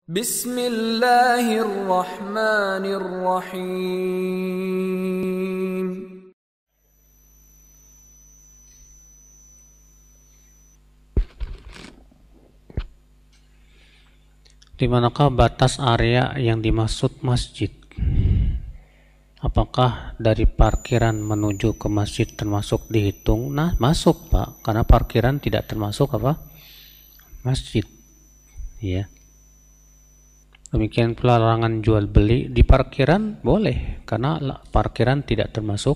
Bismillahirrahmanirrahim. Di manakah batas area yang dimaksud masjid? Apakah dari parkiran menuju ke masjid termasuk dihitung? Nah, masuk Pak, karena parkiran tidak termasuk apa? Masjid. Ya. Demikian pula larangan jual beli di parkiran boleh, karena parkiran tidak termasuk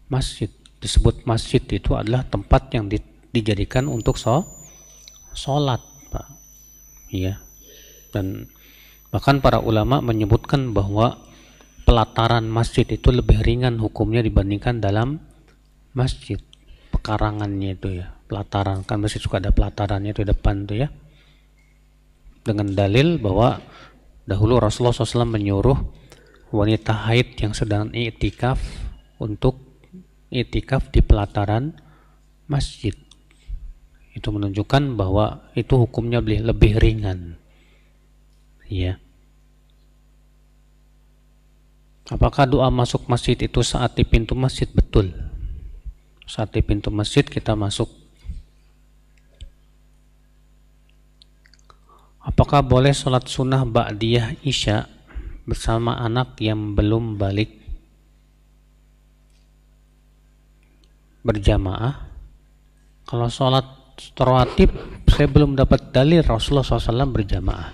masjid. Disebut masjid itu adalah tempat yang dijadikan untuk sholat, Pak. Iya. Dan bahkan para ulama menyebutkan bahwa pelataran masjid itu lebih ringan hukumnya dibandingkan dalam masjid. Pekarangannya itu ya, pelataran, kan masjid suka ada pelatarannya itu depan tuh ya. Dengan dalil bahwa dahulu Rasulullah SAW menyuruh wanita haid yang sedang i'tikaf untuk i'tikaf di pelataran masjid. Itu menunjukkan bahwa itu hukumnya lebih ringan. Ya. Apakah doa masuk masjid itu saat di pintu masjid? Betul. Saat di pintu masjid kita masuk. Apakah boleh sholat sunnah ba'diyah isya bersama anak yang belum balik berjamaah? Kalau sholat rawatib saya belum dapat dalil Rasulullah SAW berjamaah.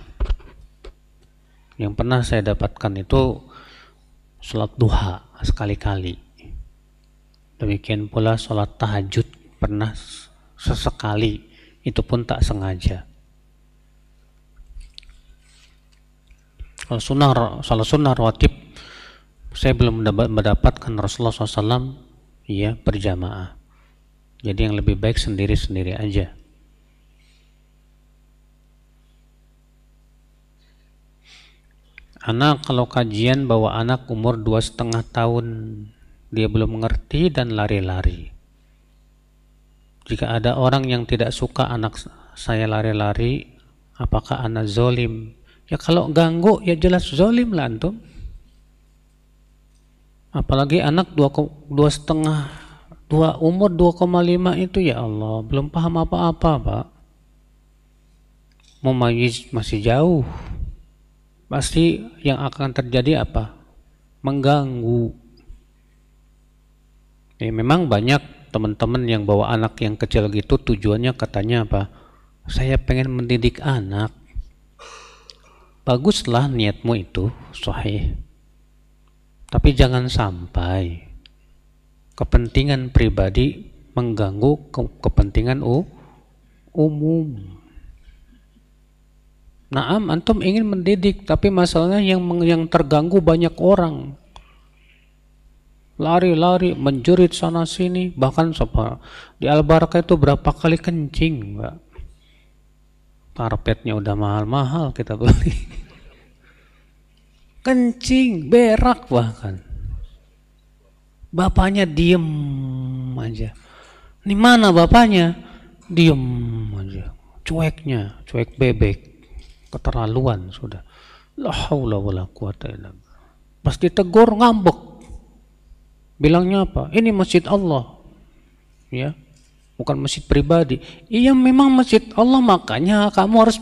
Yang pernah saya dapatkan itu sholat duha sekali-kali. Demikian pula sholat tahajud pernah sesekali, itu pun tak sengaja. Kalau sholat sunnah rawatib saya belum mendapatkan Rasulullah SAW ya berjamaah. Jadi yang lebih baik sendiri-sendiri aja. Anak kalau kajian bawa anak umur 2,5 tahun, dia belum mengerti dan lari-lari. Jika ada orang yang tidak suka anak saya lari-lari, apakah anak zolim? Ya kalau ganggu ya jelas zolim lah antum. Apalagi anak 2,5 umur 2,5 itu ya Allah, belum paham apa-apa Pak. Mumayyiz masih jauh. Pasti yang akan terjadi apa? Mengganggu. Ya, memang banyak teman-teman yang bawa anak yang kecil gitu tujuannya katanya apa? Saya pengen mendidik anak. Baguslah niatmu itu, sahih. Tapi jangan sampai kepentingan pribadi mengganggu kepentingan umum. Naam, antum ingin mendidik, tapi masalahnya yang terganggu banyak orang. Lari-lari, menjerit sana sini, bahkan di Al-Barakah itu berapa kali kencing, Mbak. Karpetnya udah mahal-mahal kita beli. Kencing, berak bahkan. Bapaknya diem aja. Ini mana bapaknya? Diem aja. Cuek bebek. Keterlaluan sudah. La haula wala quwata illa billah. Pas ditegur ngambek. Bilangnya apa? Ini masjid Allah. Ya. Bukan masjid pribadi. Iya memang masjid Allah, makanya kamu harus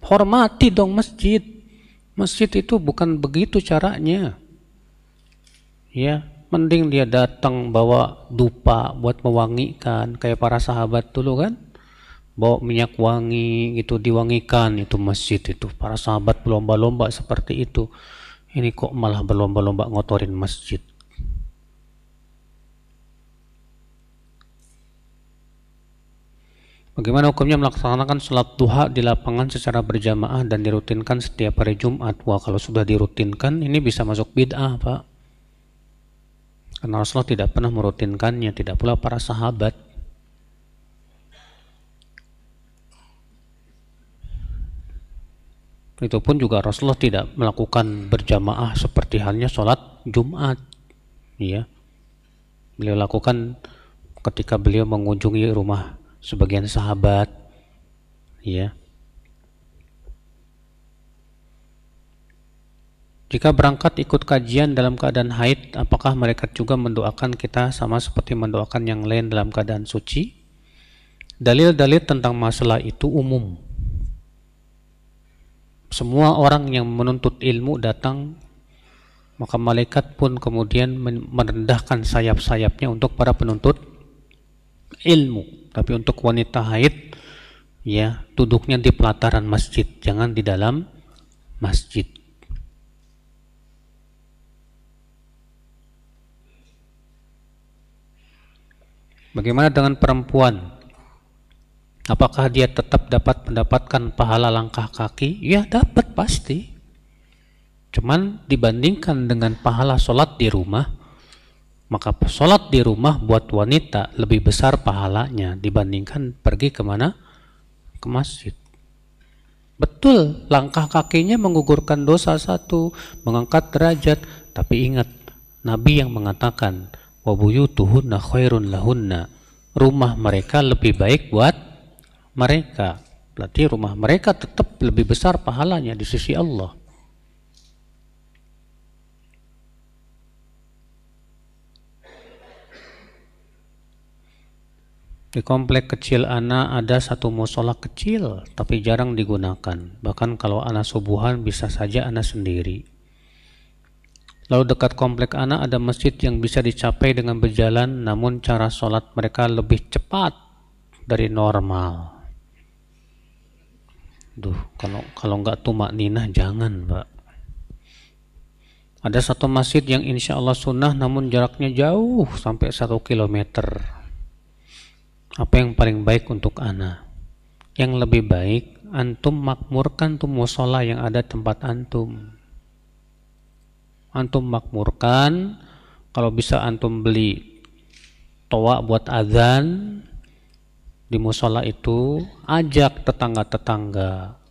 hormati dong masjid. Masjid itu bukan begitu caranya. Ya, mending dia datang bawa dupa buat mewangikan kayak para sahabat dulu kan. Bawa minyak wangi gitu diwangikan itu masjid itu. Para sahabat berlomba-lomba seperti itu. Ini kok malah berlomba-lomba ngotorin masjid. Bagaimana hukumnya melaksanakan sholat duha di lapangan secara berjamaah dan dirutinkan setiap hari Jumat? Wah, kalau sudah dirutinkan ini bisa masuk bid'ah Pak. Karena Rasulullah tidak pernah merutinkannya, tidak pula para sahabat. Itu pun juga Rasulullah tidak melakukan berjamaah seperti halnya sholat Jumat. Ya. Beliau lakukan ketika beliau mengunjungi rumah sebagian sahabat. Ya. Jika berangkat ikut kajian dalam keadaan haid, apakah mereka juga mendoakan kita sama seperti mendoakan yang lain dalam keadaan suci? Dalil-dalil tentang masalah itu umum. Semua orang yang menuntut ilmu datang, maka malaikat pun kemudian merendahkan sayap-sayapnya untuk para penuntut ilmu. Tapi untuk wanita haid, ya, duduknya di pelataran masjid, jangan di dalam masjid. Bagaimana dengan perempuan? Apakah dia tetap dapat mendapatkan pahala langkah kaki? Ya, dapat pasti. Cuman dibandingkan dengan pahala sholat di rumah, maka sholat di rumah buat wanita lebih besar pahalanya dibandingkan pergi kemana? Ke masjid. Betul, langkah kakinya menggugurkan dosa satu, mengangkat derajat, tapi ingat, Nabi yang mengatakan, wa buyutuhunna khairun lahunna, rumah mereka lebih baik buat mereka. Berarti rumah mereka tetap lebih besar pahalanya di sisi Allah. Di komplek kecil ana ada satu musola kecil, tapi jarang digunakan. Bahkan kalau ana subuhan bisa saja ana sendiri. Lalu dekat komplek ana ada masjid yang bisa dicapai dengan berjalan, namun cara sholat mereka lebih cepat dari normal. Duh, kalau nggak tumak ninah jangan, Pak. Ada satu masjid yang insya Allah sunnah, namun jaraknya jauh sampai 1 kilometer. Apa yang paling baik untuk ana? Yang lebih baik antum makmurkan tuh musola yang ada tempat antum. Antum makmurkan, kalau bisa antum beli toa buat azan di musola itu, ajak tetangga-tetangga,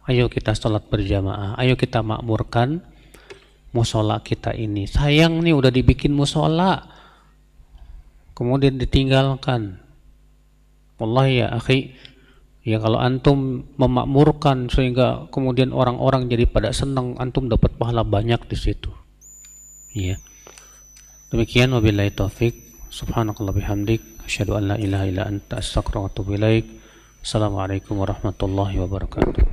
ayo kita sholat berjamaah, ayo kita makmurkan musola kita ini. Sayang nih udah dibikin musola kemudian ditinggalkan. Wallahi ya akhi, ya kalau antum memakmurkan sehingga kemudian orang-orang jadi pada senang, antum dapat pahala banyak di situ. Ya. Demikian, wabillahi taufik. Subhanakallah bihamdik, asyhadu an la ilaha illa anta, astaghfiruka wa atubu ilaik. Assalamualaikum warahmatullahi wabarakatuh.